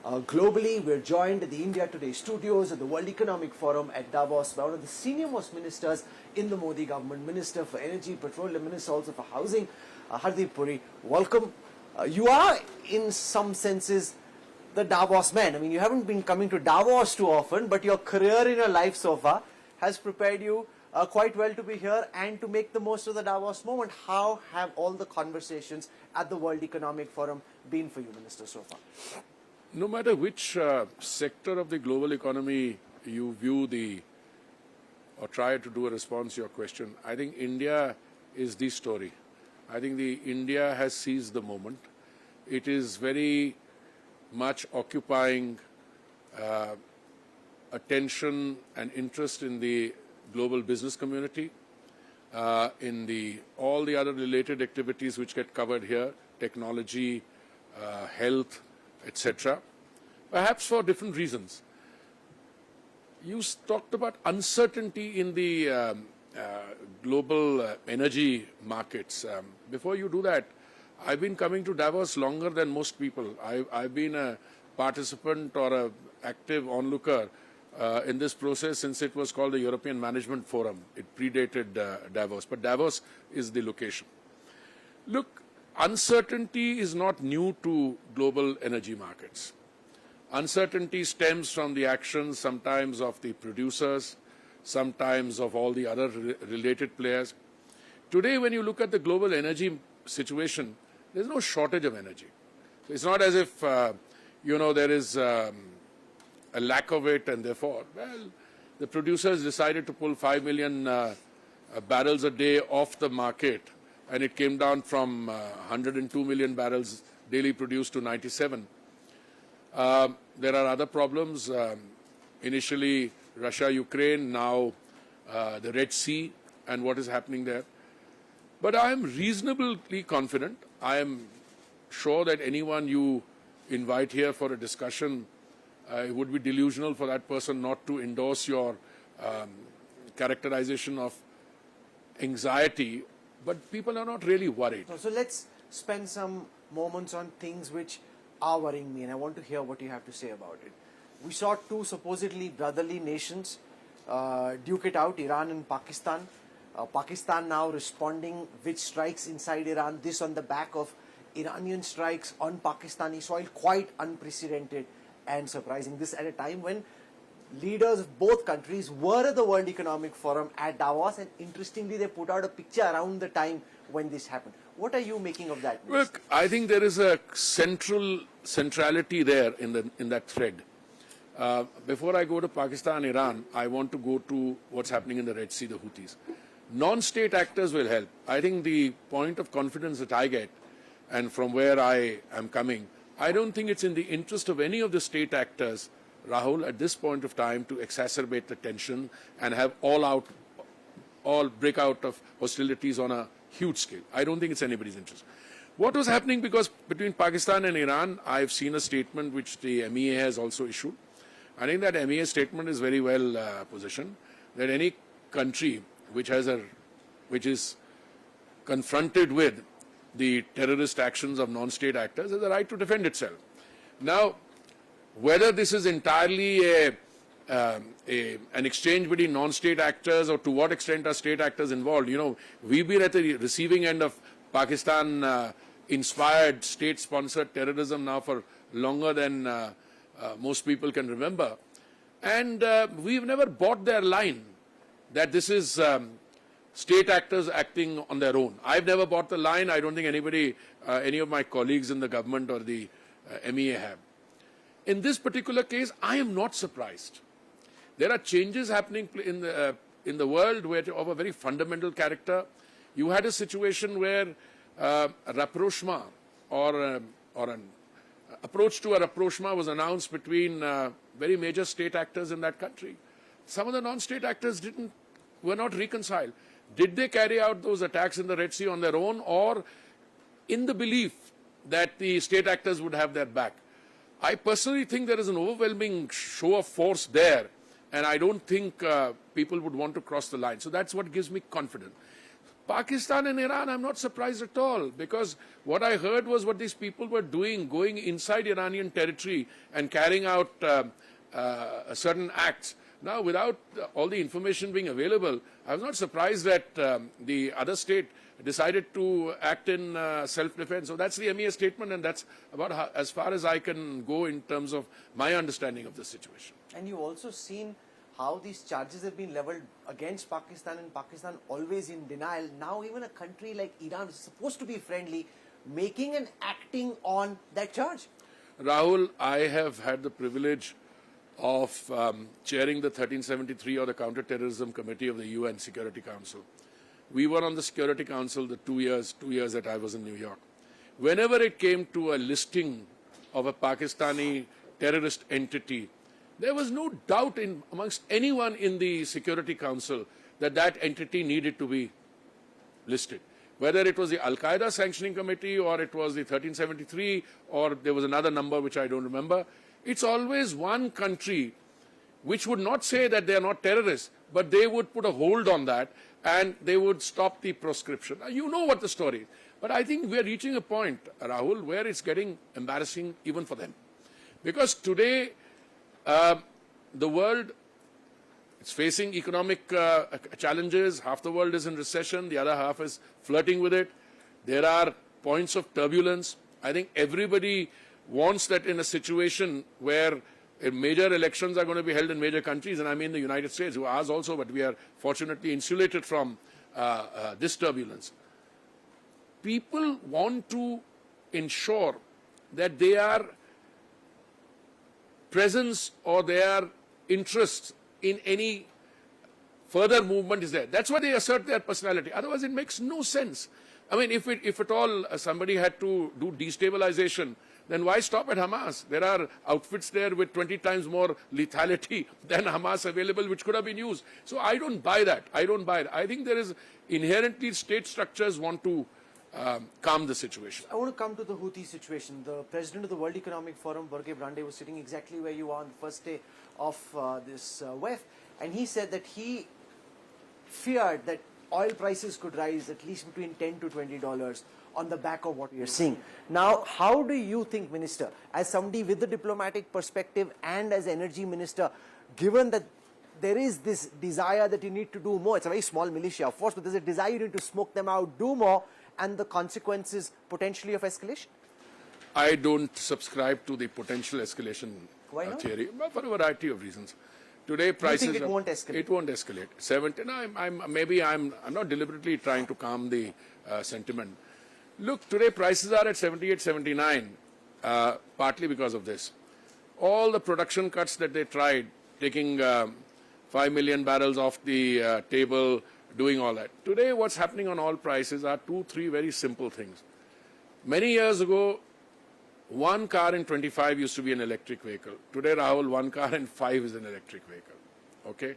Globally, we're joined at the India Today studios at the World Economic Forum at Davos by one of the senior-most ministers in the Modi government, Minister for Energy, Petroleum, Minister also for Housing, Hardeep Puri. Welcome. You are, in some senses, the Davos man. I mean, you haven't been coming to Davos too often, but your career in your life so far has prepared you quite well to be here and to make the most of the Davos moment. How have all the conversations at the World Economic Forum been for you, Minister, so far? No matter which sector of the global economy you view or try to do a response to your question, I think India is the story. I think India has seized the moment. It is very much occupying attention and interest in the global business community, in all the other related activities which get covered here, technology, health, etc., perhaps for different reasons. You talked about uncertainty in the global energy markets. Before you do that, I've been coming to Davos longer than most people. I've been a participant or an active onlooker in this process since it was called the European Management Forum. It predated Davos, but Davos is the location. Look, uncertainty is not new to global energy markets. Uncertainty stems from the actions sometimes of the producers, sometimes of all the other related players. Today, when you look at the global energy situation, there's no shortage of energy. So it's not as if, there is a lack of it and therefore, the producers decided to pull 5 million barrels a day off the market, and it came down from 102 million barrels daily produced to 97. There are other problems. Initially, Russia-Ukraine, now the Red Sea and what is happening there. But I am reasonably confident. I am sure that anyone you invite here for a discussion, it would be delusional for that person not to endorse your characterization of anxiety. But people are not really worried. So let's spend some moments on things which are worrying me, and I want to hear what you have to say about it. We saw two supposedly brotherly nations duke it out, Iran and Pakistan. Pakistan now responding with strikes inside Iran, this on the back of Iranian strikes on Pakistani soil, quite unprecedented and surprising. This at a time when leaders of both countries were at the World Economic Forum at Davos, and interestingly they put out a picture around the time when this happened. What are you making of that, Minister? Look, I think there is a centrality there in that thread. Before I go to Pakistan, Iran, I want to go to what's happening in the Red Sea, the Houthis. Non-state actors will help. I think the point of confidence that I get, and from where I am coming, I don't think it's in the interest of any of the state actors, Rahul, at this point of time to exacerbate the tension and have all breakout of hostilities on a huge scale. I don't think it's anybody's interest. What was happening, because between Pakistan and Iran, I've seen a statement which the MEA has also issued. I think that MEA statement is very well positioned, that any country which is confronted with the terrorist actions of non-state actors has the right to defend itself. Now, whether this is entirely an exchange between non-state actors or to what extent are state actors involved, we've been at the receiving end of Pakistan-inspired state-sponsored terrorism now for longer than most people can remember. And we've never bought their line that this is state actors acting on their own. I've never bought the line. I don't think any of my colleagues in the government or the MEA have. In this particular case, I am not surprised. There are changes happening in the world of a very fundamental character. You had a situation where a rapprochement or an approach to a rapprochement was announced between very major state actors in that country. Some of the non-state actors were not reconciled. Did they carry out those attacks in the Red Sea on their own, or in the belief that the state actors would have their back? I personally think there is an overwhelming show of force there, and I don't think people would want to cross the line. So that's what gives me confidence. Pakistan and Iran, I'm not surprised at all, because what I heard was what these people were doing, going inside Iranian territory and carrying out certain acts. Now, without all the information being available, I was not surprised that the other state decided to act in self-defense. So that's the MEA statement, and that's about as far as I can go in terms of my understanding of the situation. And you've also seen how these charges have been leveled against Pakistan, and Pakistan always in denial. Now even a country like Iran, which is supposed to be friendly, making and acting on that charge. Rahul, I have had the privilege of chairing the 1373 or the Counter-Terrorism Committee of the UN Security Council. We were on the Security Council the 2 years that I was in New York. Whenever it came to a listing of a Pakistani terrorist entity, there was no doubt amongst anyone in the Security Council that that entity needed to be listed. Whether it was the Al-Qaeda Sanctioning Committee or it was the 1373 or there was another number which I don't remember, it's always one country which would not say that they are not terrorists, but they would put a hold on that and they would stop the proscription. Now, you know what the story is. But I think we are reaching a point, Rahul, where it's getting embarrassing even for them. Because today, the world is facing economic challenges. Half the world is in recession. The other half is flirting with it. There are points of turbulence. I think everybody wants that in a situation where major elections are going to be held in major countries, and I mean the United States, who ours also, but we are fortunately insulated from this turbulence. People want to ensure that their presence or their interest in any further movement is there. That's why they assert their personality. Otherwise, it makes no sense. I mean, if at all somebody had to do destabilization, then why stop at Hamas? There are outfits there with 20 times more lethality than Hamas available, which could have been used. So I don't buy that. I don't buy it. I think there is inherently state structures want to calm the situation. I want to come to the Houthi situation. The president of the World Economic Forum, Borge Brande, was sitting exactly where you are on the first day of this WEF, and he said that he feared that oil prices could rise at least between $10 to $20 on the back of what we are seeing. Now, how do you think, Minister, as somebody with the diplomatic perspective and as energy minister, given that there is this desire that you need to do more, it's a very small militia, of course, but there's a desire you need to smoke them out, do more, and the consequences potentially of escalation? I don't subscribe to the potential escalation theory, for a variety of reasons. Today, prices. You think it won't escalate? It won't escalate. 17. I'm not deliberately trying to calm the sentiment. Look, today prices are at 78, 79, partly because of this. All the production cuts that they tried, taking 5 million barrels off the table, doing all that. Today, what's happening on oil prices are 2, 3 very simple things. Many years ago, one car in 25 used to be an electric vehicle. Today, Rahul, one car in 5 is an electric vehicle. Okay?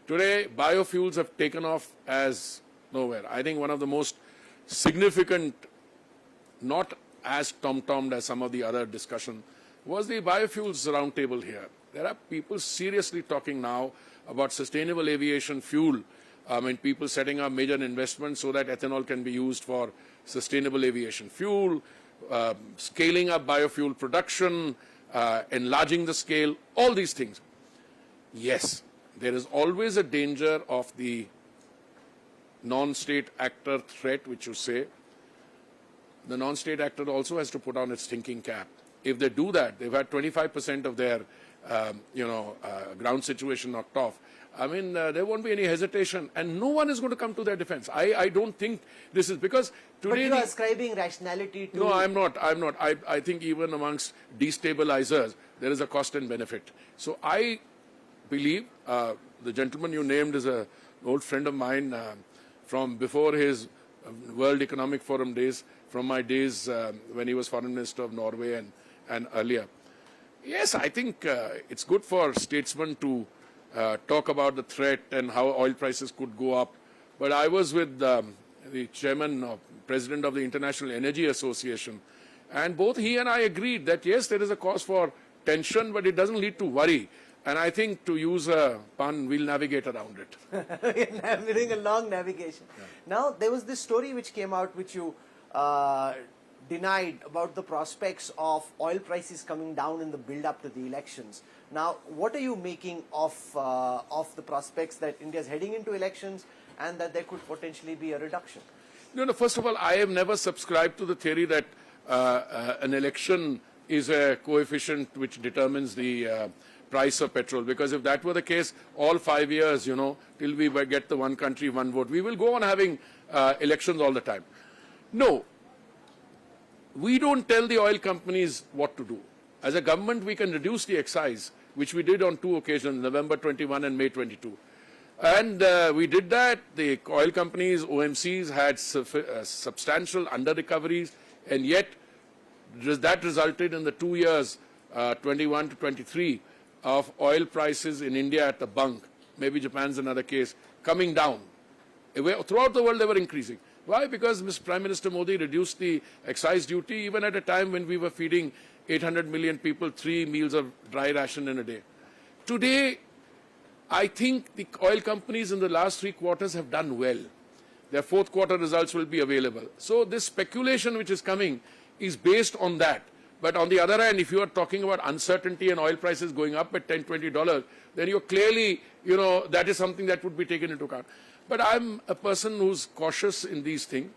Today, biofuels have taken off as nowhere. I think one of the most significant, not as tom-tommed as some of the other discussion, was the biofuels roundtable here. There are people seriously talking now about sustainable aviation fuel. I mean, people setting up major investments so that ethanol can be used for sustainable aviation fuel, scaling up biofuel production, enlarging the scale, all these things. Yes, there is always a danger of the non-state actor threat, which you say. The non-state actor also has to put on its thinking cap. If they do that, they've had 25% of their, ground situation knocked off. I mean, there won't be any hesitation, and no one is going to come to their defense. I don't think this is because today. But you are ascribing rationality to. No, I'm not. I think even amongst destabilizers, there is a cost and benefit. So I believe the gentleman you named is an old friend of mine from before his World Economic Forum days, from my days when he was Foreign Minister of Norway and earlier. Yes, I think it's good for statesmen to talk about the threat and how oil prices could go up. But I was with the president of the International Energy Association, and both he and I agreed that yes, there is a cause for tension, but it doesn't lead to worry. And I think, to use a pun, we'll navigate around it. Navigating a long navigation. Yeah. Now, there was this story which came out which you denied about the prospects of oil prices coming down in the build-up to the elections. Now, what are you making of the prospects that India is heading into elections and that there could potentially be a reduction? No, first of all, I have never subscribed to the theory that an election is a coefficient which determines the price of petrol, because if that were the case, all 5 years, till we get the one country, one vote, we will go on having elections all the time. No, we don't tell the oil companies what to do. As a government, we can reduce the excise, which we did on 2 occasions, November 21 and May 22. And we did that. The oil companies, OMCs, had substantial under-recoveries, and yet that resulted in the 2 years, 21 to 23, of oil prices in India at the bunk, maybe Japan's another case, coming down. Throughout the world, they were increasing. Why? Because Prime Minister Modi reduced the excise duty even at a time when we were feeding 800 million people 3 meals of dry ration in a day. Today, I think the oil companies in the last 3 quarters have done well. Their 4th quarter results will be available. So this speculation which is coming is based on that. But on the other hand, if you are talking about uncertainty and oil prices going up at $10, $20, then you're clearly, that is something that would be taken into account. But I'm a person who's cautious in these things.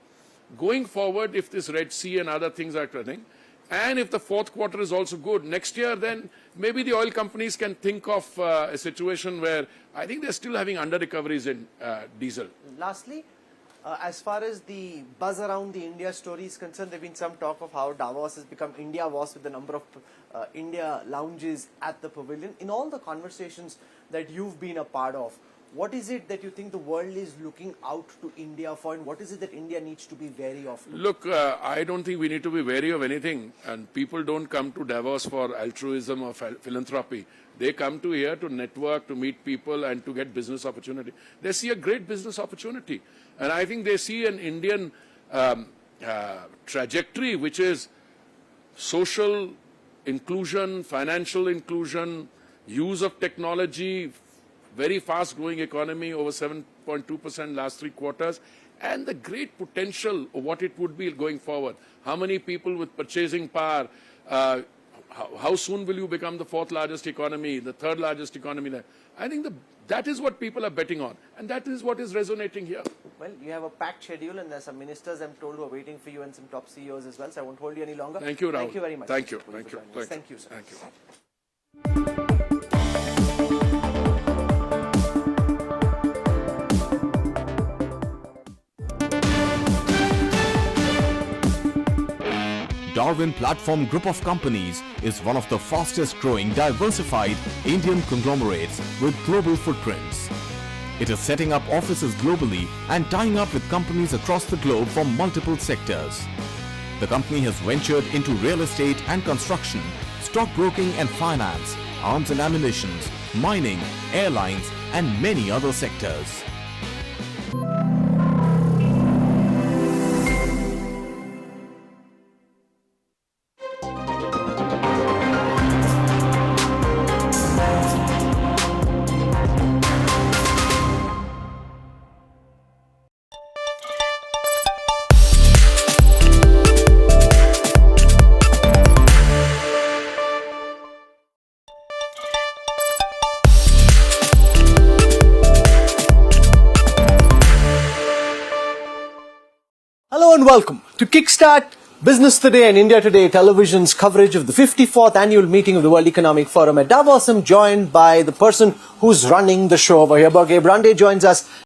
Going forward, if this Red Sea and other things are turning, and if the 4th quarter is also good next year, then maybe the oil companies can think of a situation where I think they're still having under-recoveries in diesel. Lastly, as far as the buzz around the India story is concerned, there has been some talk of how Davos has become India was with the number of India lounges at the pavilion. In all the conversations that you've been a part of, what is it that you think the world is looking out to India for, and what is it that India needs to be wary of? Look, I don't think we need to be wary of anything, and people don't come to Davos for altruism or philanthropy. They come to here to network, to meet people, and to get business opportunity. They see a great business opportunity, and I think they see an Indian trajectory which is social inclusion, financial inclusion, use of technology, very fast-growing economy, over 7.2% last 3 quarters, and the great potential of what it would be going forward. How many people with purchasing power, how soon will you become the 4th largest economy, the 3rd largest economy there? I think that is what people are betting on, and that is what is resonating here. Well, you have a packed schedule, and there's some ministers, I'm told, who are waiting for you, and some top CEOs as well, so I won't hold you any longer. Thank you, Rahul. Thank you very much. Thank you. Thank you, sir. Thank you. Darwin Platform Group of Companies is one of the fastest growing diversified Indian conglomerates with global footprints. It is setting up offices globally and tying up with companies across the globe from multiple sectors. The company has ventured into real estate and construction, stockbroking and finance, arms and ammunition, mining, airlines and many other sectors. Hello and welcome to Kickstart Business Today and India Today Television's coverage of the 54th annual meeting of the World Economic Forum at Davos. I'm joined by the person who's running the show over here. Borge Brande joins us